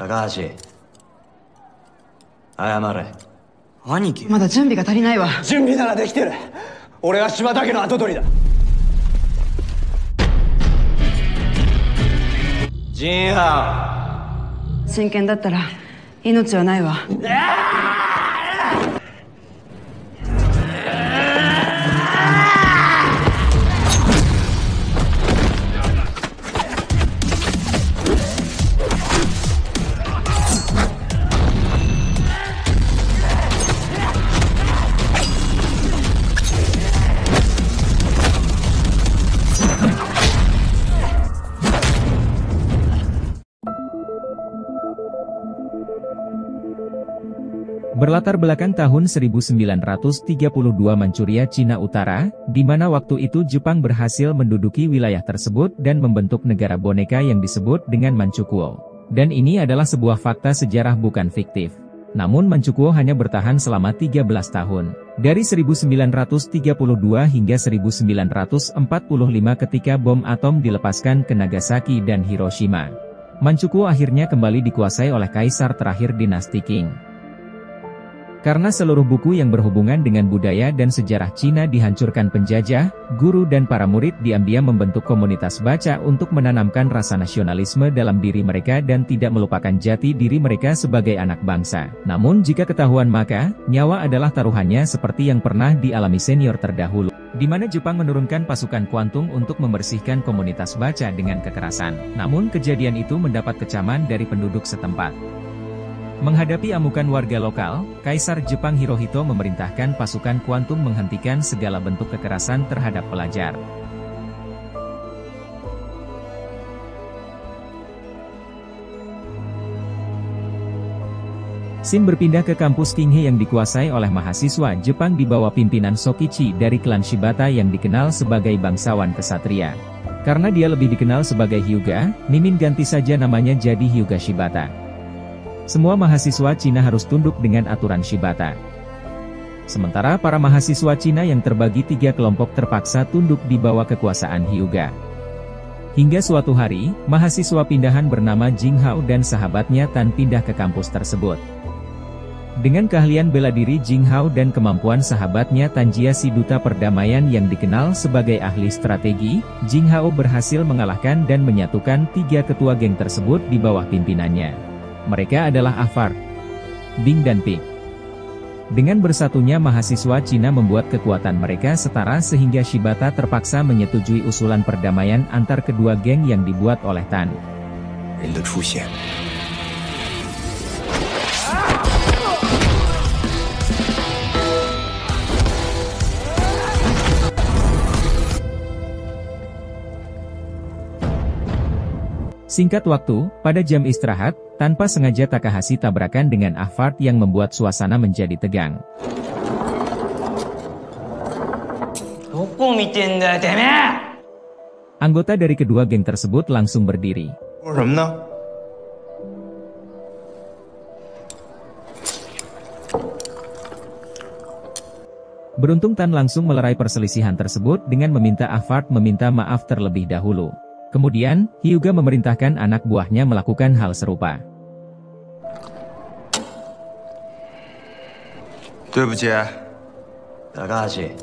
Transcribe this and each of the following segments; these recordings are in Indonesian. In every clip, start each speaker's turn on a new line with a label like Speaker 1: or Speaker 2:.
Speaker 1: 高橋、謝れ。
Speaker 2: 兄貴。
Speaker 3: まだ準備が足りないわ。
Speaker 2: 準備ならできてる。俺は柴田家の跡取りだ。
Speaker 1: 陣藩。
Speaker 3: 真剣だったら命はないわ。
Speaker 4: Berlatar belakang tahun 1932 Manchuria, Cina Utara, di mana waktu itu Jepang berhasil menduduki wilayah tersebut dan membentuk negara boneka yang disebut dengan Manchukuo. Dan ini adalah sebuah fakta sejarah bukan fiktif. Namun Manchukuo hanya bertahan selama 13 tahun. Dari 1932 hingga 1945 ketika bom atom dilepaskan ke Nagasaki dan Hiroshima. Manchukuo akhirnya kembali dikuasai oleh kaisar terakhir dinasti Qing. Karena seluruh buku yang berhubungan dengan budaya dan sejarah Cina dihancurkan penjajah, guru dan para murid diam-diam membentuk komunitas baca untuk menanamkan rasa nasionalisme dalam diri mereka dan tidak melupakan jati diri mereka sebagai anak bangsa. Namun jika ketahuan maka, nyawa adalah taruhannya seperti yang pernah dialami senior terdahulu, di mana Jepang menurunkan pasukan kuantung untuk membersihkan komunitas baca dengan kekerasan. Namun kejadian itu mendapat kecaman dari penduduk setempat. Menghadapi amukan warga lokal, Kaisar Jepang Hirohito memerintahkan pasukan kuantum menghentikan segala bentuk kekerasan terhadap pelajar. Shin berpindah ke kampus Qinghe yang dikuasai oleh mahasiswa Jepang di bawah pimpinan Sokichi dari klan Shibata yang dikenal sebagai bangsawan kesatria. Karena dia lebih dikenal sebagai Hyuga, Mimin ganti saja namanya jadi Hyuga Shibata. Semua mahasiswa Cina harus tunduk dengan aturan Shibata. Sementara para mahasiswa Cina yang terbagi 3 kelompok terpaksa tunduk di bawah kekuasaan Hyuga. Hingga suatu hari, mahasiswa pindahan bernama Jing Hao dan sahabatnya Tan pindah ke kampus tersebut. Dengan keahlian bela diri Jing Hao dan kemampuan sahabatnya Tanjia si duta perdamaian yang dikenal sebagai ahli strategi, Jing Hao berhasil mengalahkan dan menyatukan 3 ketua geng tersebut di bawah pimpinannya. Mereka adalah Afar, Bing dan Pik. Dengan bersatunya mahasiswa Cina membuat kekuatan mereka setara sehingga Shibata terpaksa menyetujui usulan perdamaian antar kedua geng yang dibuat oleh Tan. Singkat waktu, pada jam istirahat, tanpa sengaja Takahashi tabrakan dengan Afard yang membuat suasana menjadi tegang. Anggota dari kedua geng tersebut langsung berdiri. Beruntung Tan langsung melerai perselisihan tersebut dengan meminta Afard meminta maaf terlebih dahulu. Kemudian, Hyuga memerintahkan anak buahnya melakukan hal serupa.
Speaker 1: Takahashi,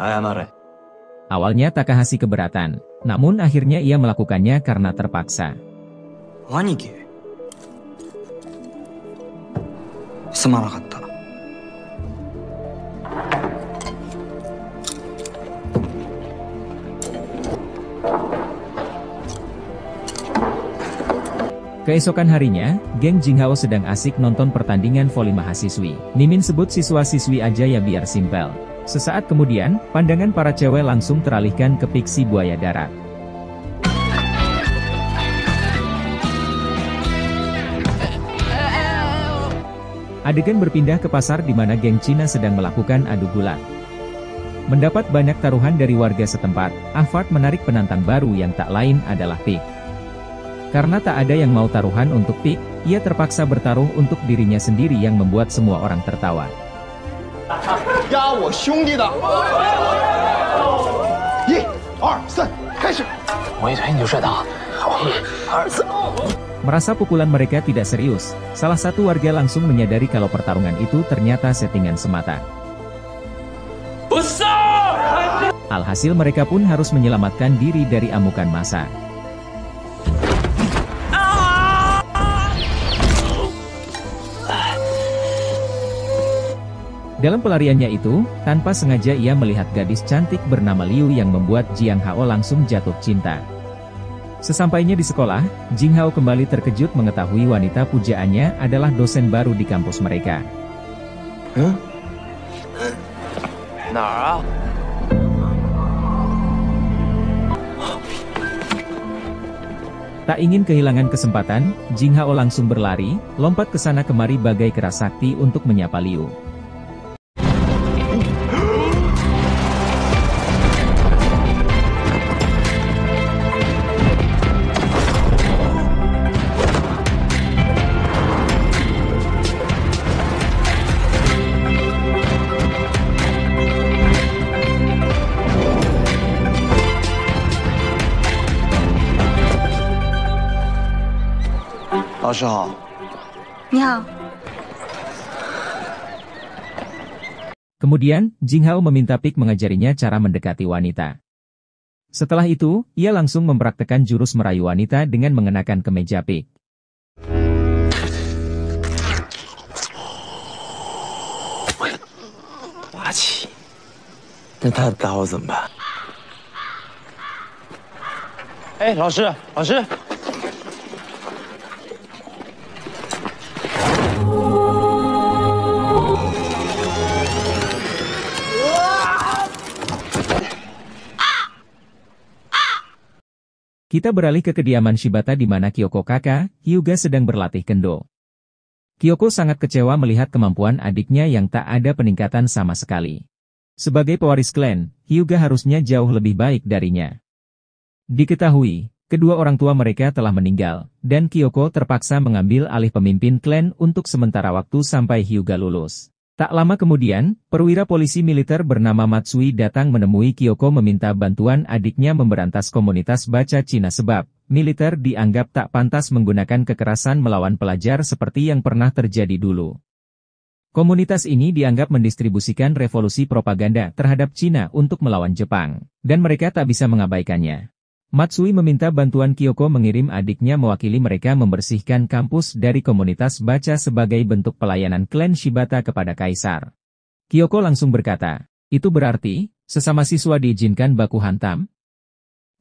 Speaker 1: ayamare.
Speaker 4: Awalnya Takahashi keberatan, namun akhirnya ia melakukannya karena terpaksa.
Speaker 2: Aniki. Sumanakatta.
Speaker 4: Keesokan harinya, geng Jing Hao sedang asik nonton pertandingan voli mahasiswi. Mimin sebut siswa-siswi aja ya biar simpel. Sesaat kemudian, pandangan para cewek langsung teralihkan ke Pixie buaya darat. Adegan berpindah ke pasar di mana geng Cina sedang melakukan adu gulat. Mendapat banyak taruhan dari warga setempat, Afard menarik penantang baru yang tak lain adalah Pik. Karena tak ada yang mau taruhan untuk Pik, ia terpaksa bertaruh untuk dirinya sendiri yang membuat semua orang tertawa. Merasa pukulan mereka tidak serius, salah satu warga langsung menyadari kalau pertarungan itu ternyata settingan semata. Alhasil mereka pun harus menyelamatkan diri dari amukan massa. Dalam pelariannya itu, tanpa sengaja ia melihat gadis cantik bernama Liu yang membuat Jiang Hao langsung jatuh cinta. Sesampainya di sekolah, Jing Hao kembali terkejut mengetahui wanita pujaannya adalah dosen baru di kampus mereka. Tak ingin kehilangan kesempatan, Jing Hao langsung berlari, lompat ke sana kemari bagai keras sakti untuk menyapa Liu. Kemudian, Jing Hao meminta Pik mengajarinya cara mendekati wanita. Setelah itu, ia langsung mempraktekkan jurus merayu wanita dengan mengenakan kemeja Pik. Kita beralih ke kediaman Shibata di mana Kyoko kakak, Hyuga sedang berlatih kendo. Kyoko sangat kecewa melihat kemampuan adiknya yang tak ada peningkatan sama sekali. Sebagai pewaris klan, Hyuga harusnya jauh lebih baik darinya. Diketahui, kedua orang tua mereka telah meninggal, dan Kyoko terpaksa mengambil alih pemimpin klan untuk sementara waktu sampai Hyuga lulus. Tak lama kemudian, perwira polisi militer bernama Matsui datang menemui Kyoko meminta bantuan adiknya memberantas komunitas baca Cina sebab militer dianggap tak pantas menggunakan kekerasan melawan pelajar seperti yang pernah terjadi dulu. Komunitas ini dianggap mendistribusikan revolusi propaganda terhadap Cina untuk melawan Jepang, dan mereka tak bisa mengabaikannya. Matsui meminta bantuan Kyoko mengirim adiknya mewakili mereka membersihkan kampus dari komunitas baca sebagai bentuk pelayanan klan Shibata kepada Kaisar. Kyoko langsung berkata, "Itu berarti, sesama siswa diizinkan baku hantam?"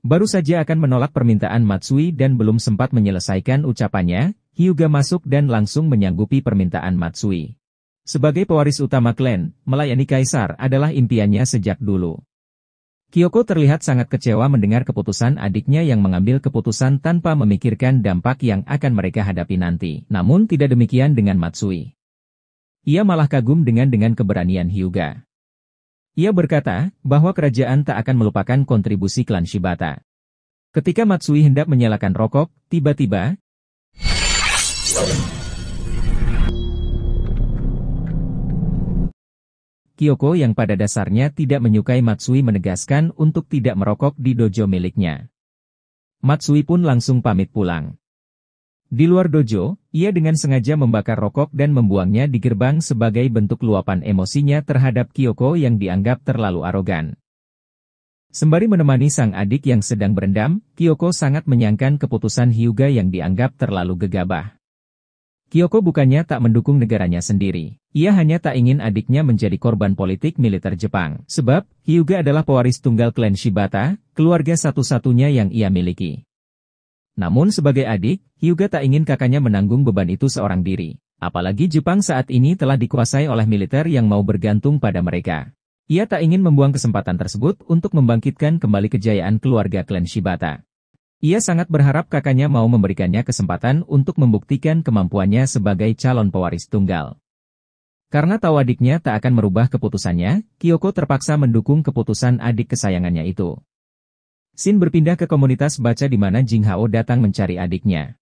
Speaker 4: Baru saja akan menolak permintaan Matsui dan belum sempat menyelesaikan ucapannya, Hyuga masuk dan langsung menyanggupi permintaan Matsui. Sebagai pewaris utama klan, melayani Kaisar adalah impiannya sejak dulu. Kyoko terlihat sangat kecewa mendengar keputusan adiknya yang mengambil keputusan tanpa memikirkan dampak yang akan mereka hadapi nanti. Namun tidak demikian dengan Matsui. Ia malah kagum dengan keberanian Hyuga. Ia berkata bahwa kerajaan tak akan melupakan kontribusi klan Shibata. Ketika Matsui hendak menyalakan rokok, tiba-tiba Kyoko yang pada dasarnya tidak menyukai Matsui menegaskan untuk tidak merokok di dojo miliknya. Matsui pun langsung pamit pulang. Di luar dojo, ia dengan sengaja membakar rokok dan membuangnya di gerbang sebagai bentuk luapan emosinya terhadap Kyoko yang dianggap terlalu arogan. Sembari menemani sang adik yang sedang berendam, Kyoko sangat menyayangkan keputusan Hyuga yang dianggap terlalu gegabah. Kyoko bukannya tak mendukung negaranya sendiri. Ia hanya tak ingin adiknya menjadi korban politik militer Jepang. Sebab, Hyuga adalah pewaris tunggal klan Shibata, keluarga satu-satunya yang ia miliki. Namun sebagai adik, Hyuga tak ingin kakaknya menanggung beban itu seorang diri. Apalagi Jepang saat ini telah dikuasai oleh militer yang mau bergantung pada mereka. Ia tak ingin membuang kesempatan tersebut untuk membangkitkan kembali kejayaan keluarga klan Shibata. Ia sangat berharap kakaknya mau memberikannya kesempatan untuk membuktikan kemampuannya sebagai calon pewaris tunggal. Karena tahu adiknya tak akan merubah keputusannya, Kyoko terpaksa mendukung keputusan adik kesayangannya itu. Shin berpindah ke komunitas baca di mana Jing Hao datang mencari adiknya.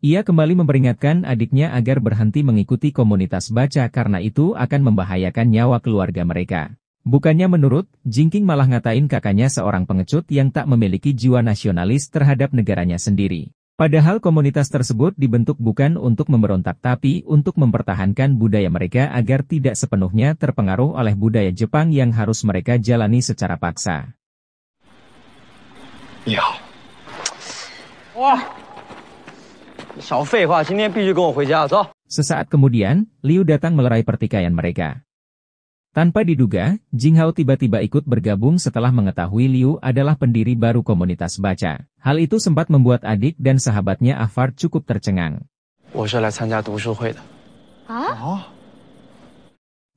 Speaker 4: Ia kembali memperingatkan adiknya agar berhenti mengikuti komunitas baca karena itu akan membahayakan nyawa keluarga mereka. Bukannya menurut, Jingking malah ngatain kakaknya seorang pengecut yang tak memiliki jiwa nasionalis terhadap negaranya sendiri. Padahal komunitas tersebut dibentuk bukan untuk memberontak tapi untuk mempertahankan budaya mereka agar tidak sepenuhnya terpengaruh oleh budaya Jepang yang harus mereka jalani secara paksa.
Speaker 2: 你好。哇，少废话，今天必须跟我回家，走。
Speaker 4: Sesaat kemudian, Liu datang melerai pertikaian mereka. Tanpa diduga, Jinghao tiba-tiba ikut bergabung setelah mengetahui Liu adalah pendiri baru komunitas baca. Hal itu sempat membuat adik dan sahabatnya Afar cukup tercengang.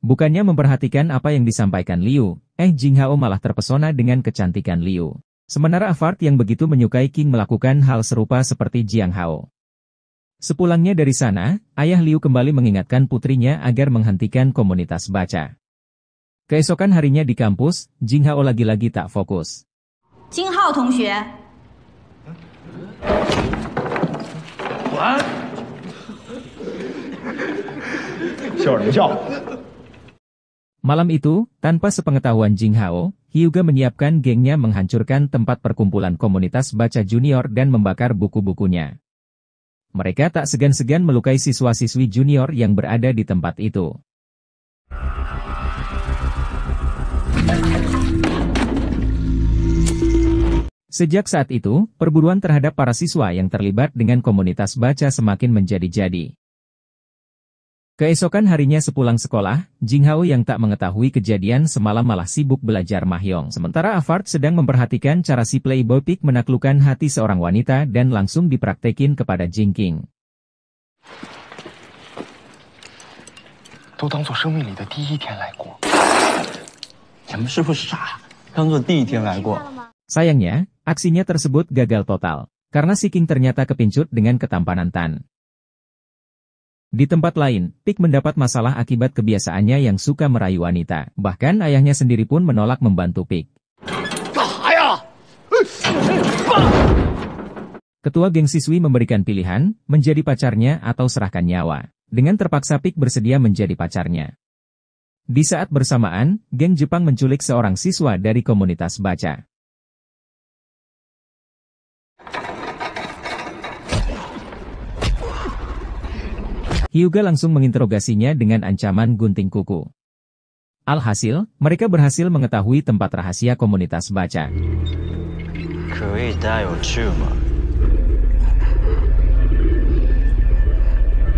Speaker 4: Bukannya memperhatikan apa yang disampaikan Liu, Jinghao malah terpesona dengan kecantikan Liu. Sementara Afar yang begitu menyukai King melakukan hal serupa seperti Jiang Hao. Sepulangnya dari sana, ayah Liu kembali mengingatkan putrinya agar menghentikan komunitas baca. Keesokan harinya di kampus, Jinghao lagi-lagi tak fokus.
Speaker 5: Jinghao 同学
Speaker 4: Malam itu, tanpa sepengetahuan Jinghao, Hyuga menyiapkan gengnya menghancurkan tempat perkumpulan komunitas baca junior dan membakar buku-bukunya. Mereka tak segan-segan melukai siswa-siswi junior yang berada di tempat itu. Sejak saat itu, perburuan terhadap para siswa yang terlibat dengan komunitas baca semakin menjadi-jadi. Keesokan harinya sepulang sekolah, Jinghao yang tak mengetahui kejadian semalam malah sibuk belajar mahjong. Sementara Afart sedang memperhatikan cara si playboy Pig menaklukkan hati seorang wanita dan langsung dipraktekin kepada Jingking.
Speaker 2: 都当作生命里的第一天来过。
Speaker 1: 你们是不是傻？当做第一天来过。
Speaker 4: Sayangnya, aksinya tersebut gagal total, karena si King ternyata kepincut dengan ketampanan Tan. Di tempat lain, Pig mendapat masalah akibat kebiasaannya yang suka merayu wanita. Bahkan ayahnya sendiri pun menolak membantu Pig. Ketua geng siswi memberikan pilihan, menjadi pacarnya atau serahkan nyawa. Dengan terpaksa Pig bersedia menjadi pacarnya. Di saat bersamaan, geng Jepang menculik seorang siswa dari komunitas baca. Hyuga langsung menginterogasinya dengan ancaman gunting kuku. Alhasil, mereka berhasil mengetahui tempat rahasia komunitas baca.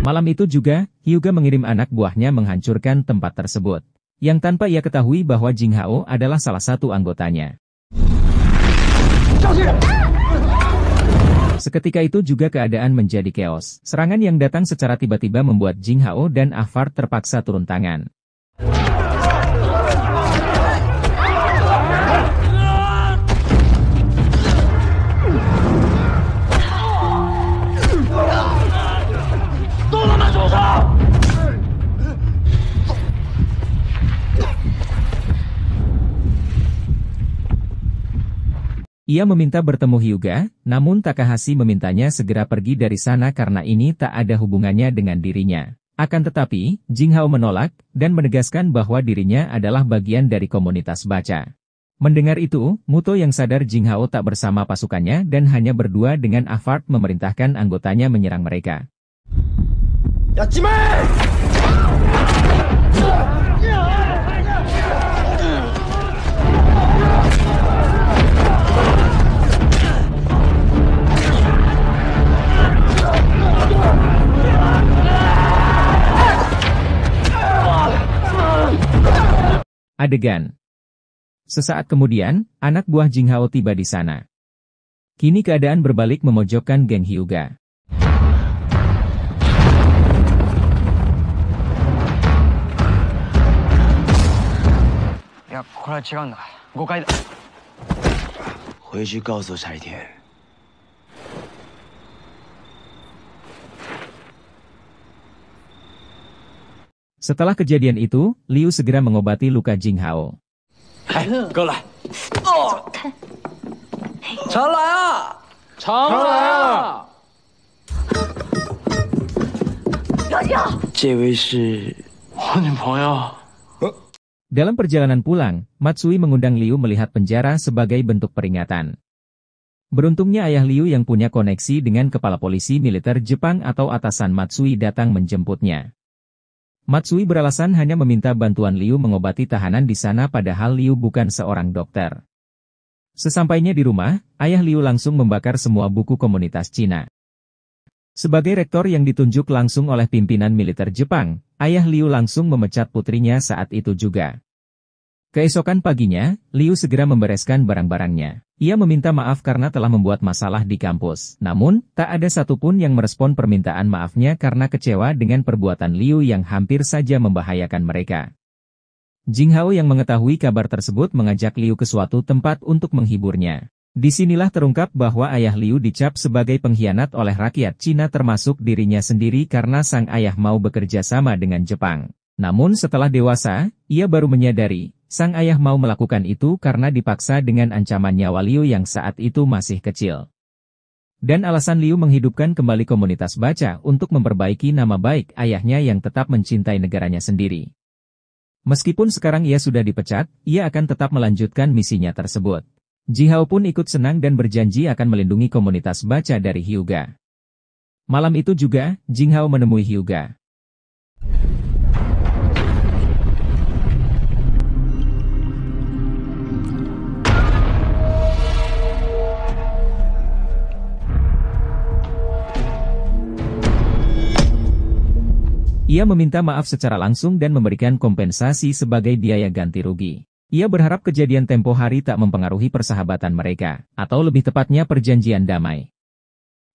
Speaker 4: Malam itu juga, Hyuga mengirim anak buahnya menghancurkan tempat tersebut. Yang tanpa ia ketahui bahwa Jinghao adalah salah satu anggotanya. Seketika itu juga keadaan menjadi keos. Serangan yang datang secara tiba-tiba membuat Jinghao dan Afar terpaksa turun tangan. Ia meminta bertemu Hyuga, namun Takahashi memintanya segera pergi dari sana karena ini tak ada hubungannya dengan dirinya. Akan tetapi, Jinghao menolak, dan menegaskan bahwa dirinya adalah bagian dari komunitas baca. Mendengar itu, Muto yang sadar Jinghao tak bersama pasukannya dan hanya berdua dengan Afart memerintahkan anggotanya menyerang mereka. Adegan. Sesaat kemudian, anak buah Jinghao tiba di sana. Kini keadaan berbalik memojokkan geng Hyuga.
Speaker 2: Ya, これは違うんだ。誤解だ。
Speaker 1: 回去告诉柴田。
Speaker 4: Setelah kejadian itu, Liu segera mengobati luka Jinghao. Dalam perjalanan pulang, Matsui mengundang Liu melihat penjara sebagai bentuk peringatan. Beruntungnya ayah Liu yang punya koneksi dengan kepala polisi militer Jepang atau atasan Matsui datang menjemputnya. Matsui beralasan hanya meminta bantuan Liu mengobati tahanan di sana padahal Liu bukan seorang dokter. Sesampainya di rumah, ayah Liu langsung membakar semua buku komunitas Cina. Sebagai rektor yang ditunjuk langsung oleh pimpinan militer Jepang, ayah Liu langsung memecat putrinya saat itu juga. Keesokan paginya, Liu segera membereskan barang-barangnya. Ia meminta maaf karena telah membuat masalah di kampus. Namun, tak ada satupun yang merespon permintaan maafnya karena kecewa dengan perbuatan Liu yang hampir saja membahayakan mereka. Jinghao yang mengetahui kabar tersebut mengajak Liu ke suatu tempat untuk menghiburnya. Disinilah terungkap bahwa ayah Liu dicap sebagai pengkhianat oleh rakyat Cina termasuk dirinya sendiri karena sang ayah mau bekerja sama dengan Jepang. Namun setelah dewasa, ia baru menyadari, sang ayah mau melakukan itu karena dipaksa dengan ancaman nyawa Liu yang saat itu masih kecil. Dan alasan Liu menghidupkan kembali komunitas baca untuk memperbaiki nama baik ayahnya yang tetap mencintai negaranya sendiri. Meskipun sekarang ia sudah dipecat, ia akan tetap melanjutkan misinya tersebut. Jinghao pun ikut senang dan berjanji akan melindungi komunitas baca dari Hyuga. Malam itu juga, Jinghao menemui Hyuga. Ia meminta maaf secara langsung dan memberikan kompensasi sebagai biaya ganti rugi. Ia berharap kejadian tempo hari tak mempengaruhi persahabatan mereka, atau lebih tepatnya perjanjian damai.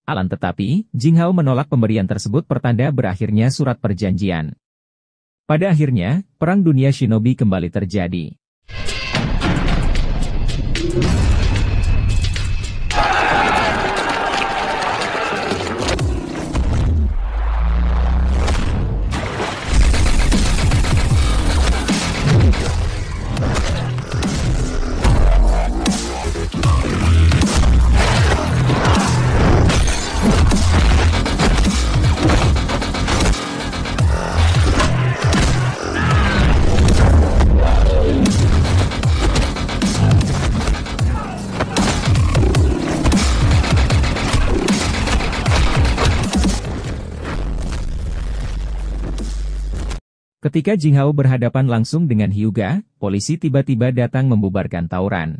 Speaker 4: Tetapi, Jinghao menolak pemberian tersebut pertanda berakhirnya surat perjanjian. Pada akhirnya, Perang Dunia Shinobi kembali terjadi. Ketika Jinghao berhadapan langsung dengan Hyuga, polisi tiba-tiba datang membubarkan tawuran.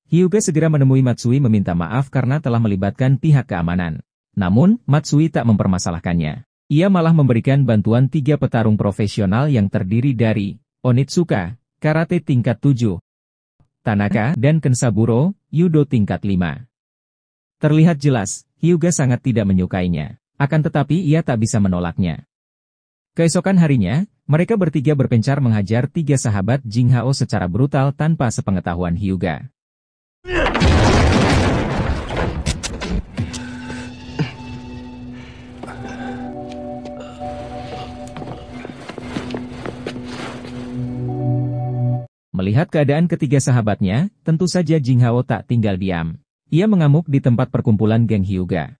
Speaker 4: Hyuga segera menemui Matsui meminta maaf karena telah melibatkan pihak keamanan. Namun, Matsui tak mempermasalahkannya. Ia malah memberikan bantuan 3 petarung profesional yang terdiri dari Onitsuka, Karate tingkat 7, Tanaka, dan Kensaburo, Judo tingkat 5. Terlihat jelas, Hyuga sangat tidak menyukainya. Akan tetapi ia tak bisa menolaknya. Keesokan harinya, mereka bertiga berpencar menghajar 3 sahabat Jinghao secara brutal tanpa sepengetahuan Hyuga. Melihat keadaan ketiga sahabatnya, tentu saja Jinghao tak tinggal diam. Ia mengamuk di tempat perkumpulan geng Hyuga.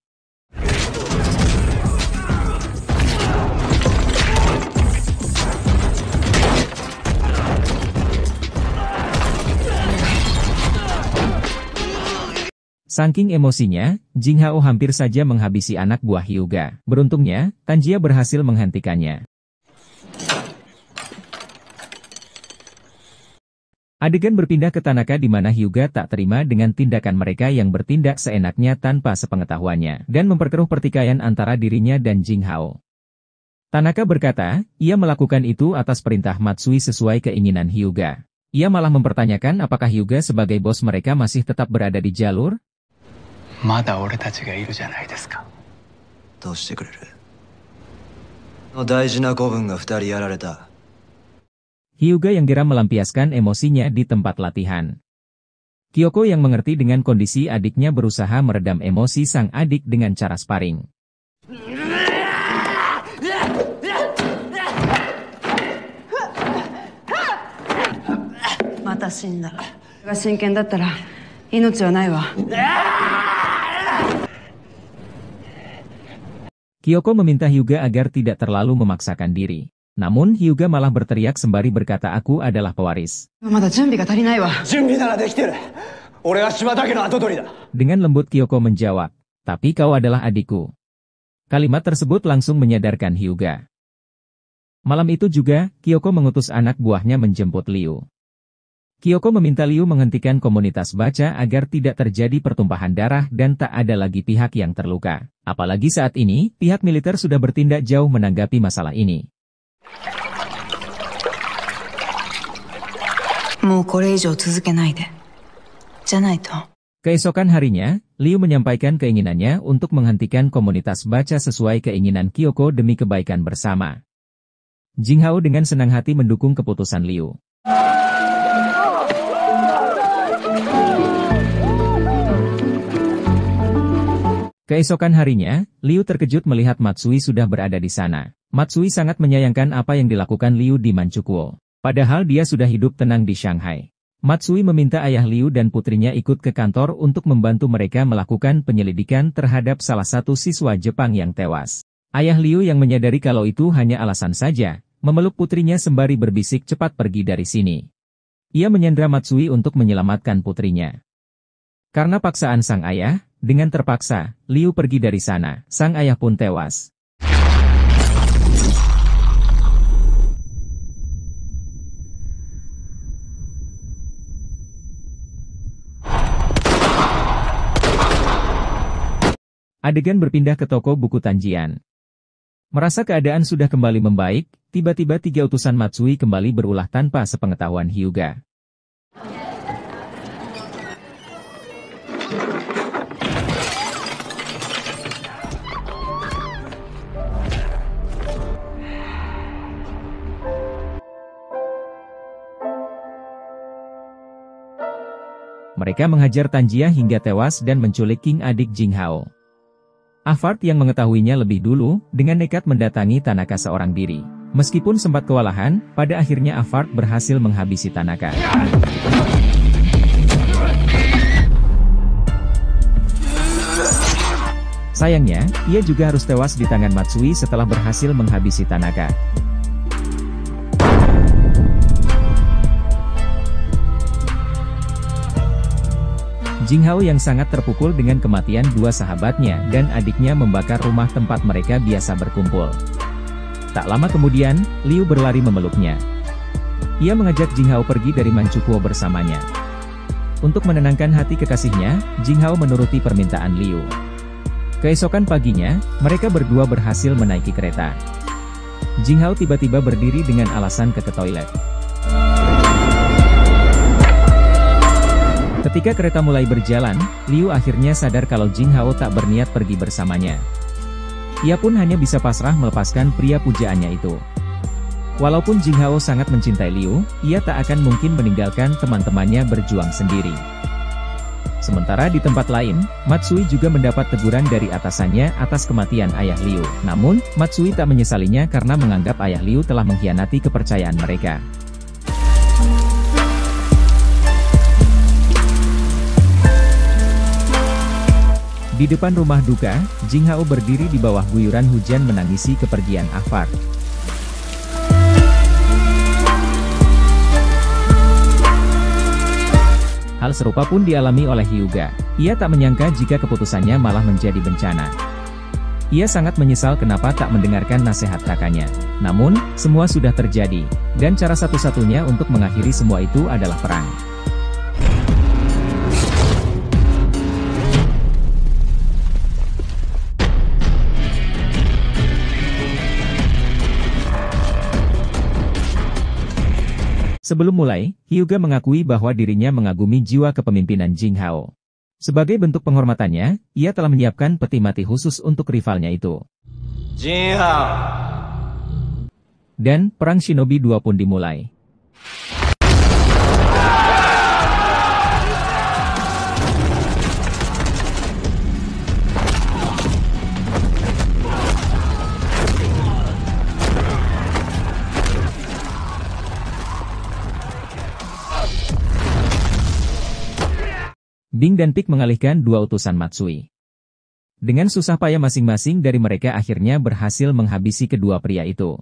Speaker 4: Saking emosinya, Jinghao hampir saja menghabisi anak buah Hyuga. Beruntungnya, Tanjia berhasil menghentikannya. Adegan berpindah ke Tanaka di mana Hyuga tak terima dengan tindakan mereka yang bertindak seenaknya tanpa sepengetahuannya, dan memperkeruh pertikaian antara dirinya dan Jinghao. Tanaka berkata, ia melakukan itu atas perintah Matsui sesuai keinginan Hyuga. Ia malah mempertanyakan apakah Hyuga sebagai bos mereka masih tetap berada di jalur? Hyuga yang geram melampiaskan emosinya di tempat latihan. Kyoko yang mengerti dengan kondisi adiknya berusaha meredam emosi sang adik dengan cara sparring. Kyoko meminta Hyuga agar tidak terlalu memaksakan diri. Namun Hyuga malah berteriak sembari berkata aku adalah pewaris.
Speaker 3: まだ準備が足りないわ。
Speaker 2: 準備ならできてる。俺は柴田家の跡取りだ。
Speaker 4: Dengan lembut Kyoko menjawab, tapi kau adalah adikku. Kalimat tersebut langsung menyadarkan Hyuga. Malam itu juga, Kyoko mengutus anak buahnya menjemput Liu. Kyoko meminta Liu menghentikan komunitas baca agar tidak terjadi pertumpahan darah dan tak ada lagi pihak yang terluka. Apalagi saat ini, pihak militer sudah bertindak jauh menanggapi masalah ini.
Speaker 3: もうこれ以上続けないで。じゃないと。
Speaker 4: Keesokan harinya, Liu menyampaikan keinginannya untuk menghentikan komunitas baca sesuai keinginan Kyoko demi kebaikan bersama. Jinghao dengan senang hati mendukung keputusan Liu. Keesokan harinya, Liu terkejut melihat Matsui sudah berada di sana. Matsui sangat menyayangkan apa yang dilakukan Liu di Manchukuo. Padahal dia sudah hidup tenang di Shanghai. Matsui meminta ayah Liu dan putrinya ikut ke kantor untuk membantu mereka melakukan penyelidikan terhadap salah satu siswa Jepang yang tewas. Ayah Liu yang menyadari kalau itu hanya alasan saja, memeluk putrinya sembari berbisik cepat pergi dari sini. Ia menyandra Matsui untuk menyelamatkan putrinya. Karena paksaan sang ayah, dengan terpaksa, Liu pergi dari sana. Sang ayah pun tewas. Adegan berpindah ke toko buku Tanjian. Merasa keadaan sudah kembali membaik, tiba-tiba 3 utusan Matsui kembali berulah tanpa sepengetahuan Hyuga. Mereka menghajar Tanjia hingga tewas dan menculik King adik Jinghao. Afart yang mengetahuinya lebih dulu, dengan nekat mendatangi Tanaka seorang diri. Meskipun sempat kewalahan, pada akhirnya Afart berhasil menghabisi Tanaka. Sayangnya, ia juga harus tewas di tangan Matsui setelah berhasil menghabisi Tanaka. Jinghao yang sangat terpukul dengan kematian 2 sahabatnya dan adiknya membakar rumah tempat mereka biasa berkumpul. Tak lama kemudian, Liu berlari memeluknya. Ia mengajak Jinghao pergi dari Manchukuo bersamanya. Untuk menenangkan hati kekasihnya, Jinghao menuruti permintaan Liu. Keesokan paginya, mereka berdua berhasil menaiki kereta. Jinghao tiba-tiba berdiri dengan alasan ke toilet. Ketika kereta mulai berjalan, Liu akhirnya sadar kalau Jinghao tak berniat pergi bersamanya. Ia pun hanya bisa pasrah melepaskan pria pujaannya itu. Walaupun Jinghao sangat mencintai Liu, ia tak akan mungkin meninggalkan teman-temannya berjuang sendiri. Sementara di tempat lain, Matsui juga mendapat teguran dari atasannya atas kematian ayah Liu. Namun, Matsui tak menyesalinya karena menganggap ayah Liu telah mengkhianati kepercayaan mereka. Di depan rumah duka, Jinghao berdiri di bawah guyuran hujan menangisi kepergian Afart. Hal serupa pun dialami oleh Hyuga. Ia tak menyangka jika keputusannya malah menjadi bencana. Ia sangat menyesal kenapa tak mendengarkan nasihat kakaknya. Namun, semua sudah terjadi, dan cara satu-satunya untuk mengakhiri semua itu adalah perang. Sebelum mulai, Hyuga mengakui bahwa dirinya mengagumi jiwa kepemimpinan Jinghao. Sebagai bentuk penghormatannya, ia telah menyiapkan peti mati khusus untuk rivalnya itu.
Speaker 2: Jinghao.
Speaker 4: Dan, perang Shinobi 2 pun dimulai. Bing dan Pik mengalihkan 2 utusan Matsui. Dengan susah payah masing-masing dari mereka akhirnya berhasil menghabisi kedua pria itu.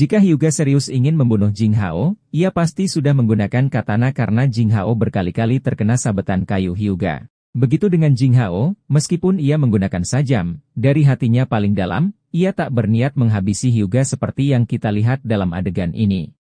Speaker 4: Jika Hyuga serius ingin membunuh Jing Hao, ia pasti sudah menggunakan katana karena Jing Hao berkali-kali terkena sabetan kayu Hyuga. Begitu dengan Jing Hao, meskipun ia menggunakan sajam, dari hatinya paling dalam, ia tak berniat menghabisi Hyuga seperti yang kita lihat dalam adegan ini.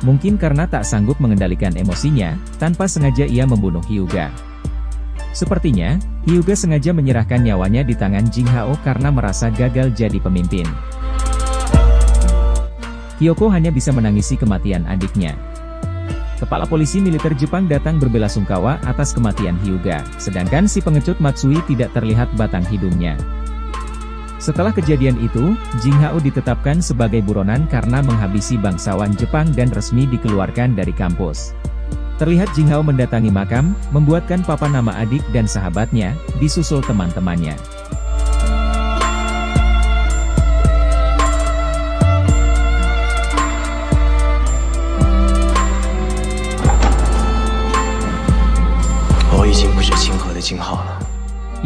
Speaker 4: Mungkin karena tak sanggup mengendalikan emosinya, tanpa sengaja ia membunuh Hyuga. Sepertinya, Hyuga sengaja menyerahkan nyawanya di tangan Jing Hao karena merasa gagal jadi pemimpin. Kyoko hanya bisa menangisi kematian adiknya. Kepala polisi militer Jepang datang berbelasungkawa atas kematian Hyuga, sedangkan si pengecut Matsui tidak terlihat batang hidungnya. Setelah kejadian itu, Jing Hao ditetapkan sebagai buronan karena menghabisi bangsawan Jepang dan resmi dikeluarkan dari kampus. Terlihat Jing Hao mendatangi makam, membuatkan papan nama adik dan sahabatnya, disusul teman-temannya.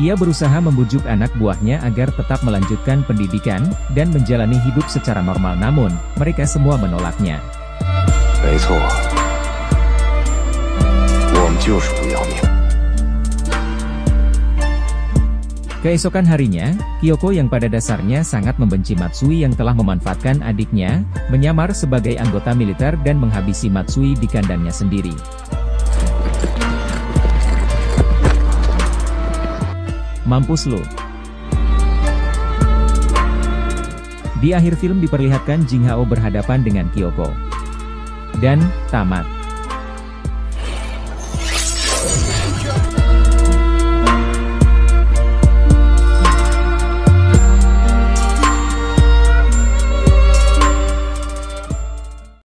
Speaker 4: Ia berusaha membujuk anak buahnya agar tetap melanjutkan pendidikan dan menjalani hidup secara normal, namun mereka semua menolaknya. Keesokan harinya, Kyoko yang pada dasarnya sangat membenci Matsui yang telah memanfaatkan adiknya, menyamar sebagai anggota militer dan menghabisi Matsui di kandangnya sendiri. Mampus lu. Di akhir film diperlihatkan Jing Hao berhadapan dengan Kyoko. Dan, tamat.